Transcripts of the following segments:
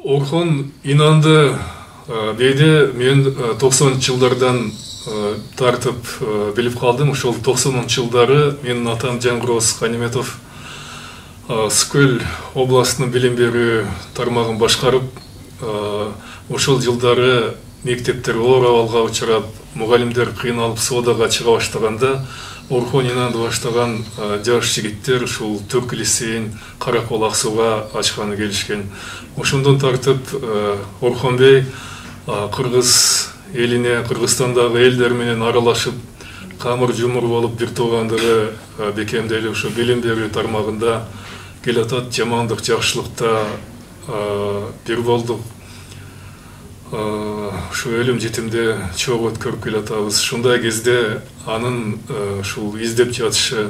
Orhun inandı deydi, men 90-жылдардан тартып билип калдым. Ошол 90-жылдары менин атам Жангроз Каниметов Скөл областынын билим берүү тармагын башкарып, ошол жылдары мектептер оор абалга учурап, мугалимдер кыйналып соодага чыга баштаганда, Орхон инанды баштаган жаш жигиттер ушул Түрк лицейин Каракол Аксууга ачканы келишкен. Ошондон тартып Орхон бей кыргыз элине, Кыргызстандагы элдер менен аралашып, камыр жумур болуп бир туугандыгы бекемделип, ушу билим берүү тармагында келатат. Жамандык, жакшылыкта бир болдук. Şu ölüm жетимде чогуу өткөрүп келатабыз. Ушундай кезде анын ушул издеп жатышы,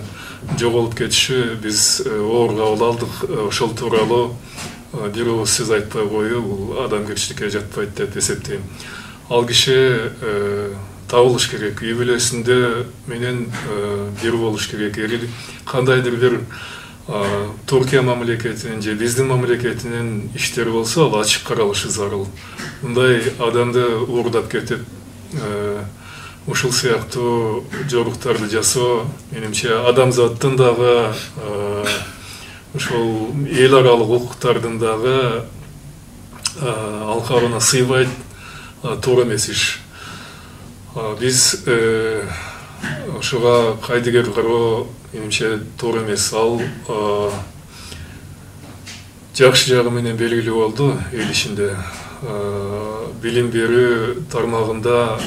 жоголуп кетиши биз оор кабыл алдык. Ошол тууралуу бир ооз сөз айтпай коюу бул адамгерчиликке жатпайт деп эсептейм. Ал киши табылыш керек. Үй бүлөсүндө менен бир болуш керек. Кандайдыр бир Türkiye мамлекетинин же биздин мамлекетинин иштери болсо, ал ачык каралышы зарыл. Мындай адамды уурдап кетип, ушул сыяктуу жоруктарды жасоо, менимче адамзаттын дагы ушул эл аралык укуктардын дагы алкагына сыйбайт, туура эмес иш. Биз ошуга кайдыгер кароо менимче туура эмес. Ал жакшы жагы менен белгилүү болду эл ичинде. Билим берүү тармагында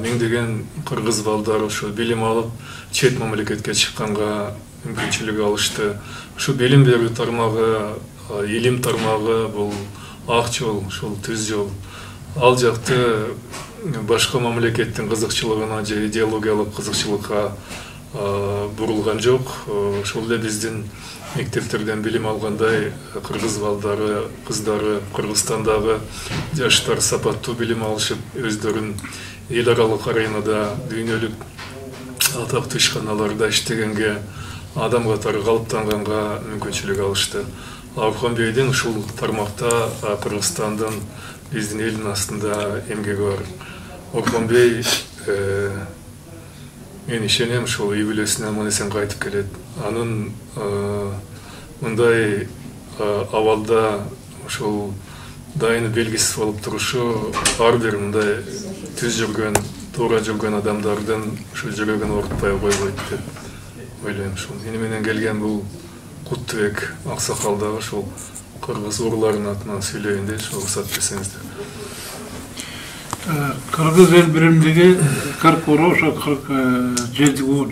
миңдеген кыргыз балдары ушу билим алып, чет мамлекетке чыкканга мүмкүнчүлүк алышты. Ушу билим берүү тармагы, илим тармагы бул ак жол, ушул түз жол. Ал жакты башка мамлекеттин кызыкчылыгына же идеологиялык кызыкчылыкка бурулган жок. Ошол эле биздин мектептерден билим алгандай кыргыз балдары, кыздары Кыргызстандагы жаштар сапаттуу билим алышып, өздөрүн эл аралык аренада, дүйнөлүк атактуу ишканаларда иштегенге, адам катары калыптанганга мүмкүнчүлүк алышты. Орхон бейдин ушул тармакта Кыргызстандын, биздин элдин астында эмгеги бар. Орхон бей мен ишенем ушул үй бүлөсүнө аман эсен кайтып келет. Анын мындай абалда ушул дайын белгисиз болуп турушу ар бир мындай түз жүргөн, туура жүргөн адамдардын ушул жүрөгүн оорутпай койбойт деп ойлойм. Ушул мени менен келген бул Куттубек аксакал дагы ушул кыргыз урларынын атынан сүйлөйүн деп уруксат берсеңиздер. Kırgız el birimdeki Karkoro,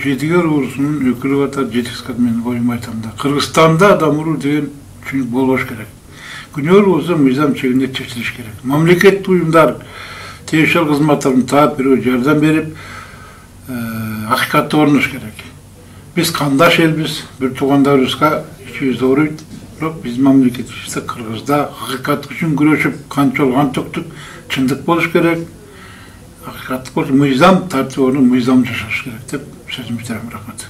Jediger urusunun ökülü vata Jedis katmeni koyum aytamda. Kırgızstanda adam urur degen çünkü bolboş gerek. Günör olsa mizam çekinde çekiliş gerek. Mamleket uyumlar teşhir hizmetlerini taat veriyor, yardım verip hakikatte ornuş gerek. Biz kandaş elbiz, bir tuğandarızga içiyiz doğruydu. Biz mamleket işte Kırgız'da hakikat için güreşip kançol kan töktük. Çındık boluş gerek. Hakikatli boluş, mıyzam tartı onu mıyzam yaşaş gerek. Sözüm bitirim, rahmet.